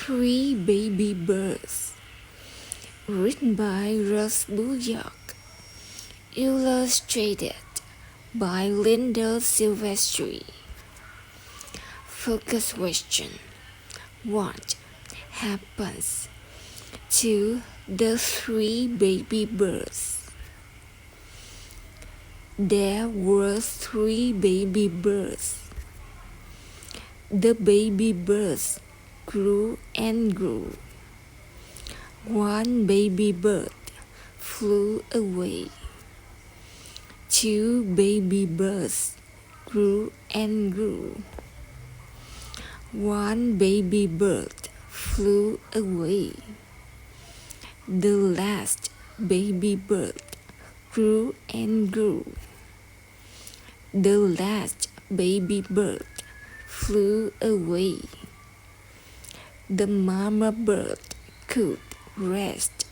Three Baby Birds, written by Russ Buyok, illustrated by Linda Silvestri. Focus question: what happens to the three baby birds? There were three baby birds. The baby birds grew and grew. One baby bird flew away. Two baby birds grew and grew. One baby bird flew away. The last baby bird grew and grew. The last baby bird flew away. The mama bird could rest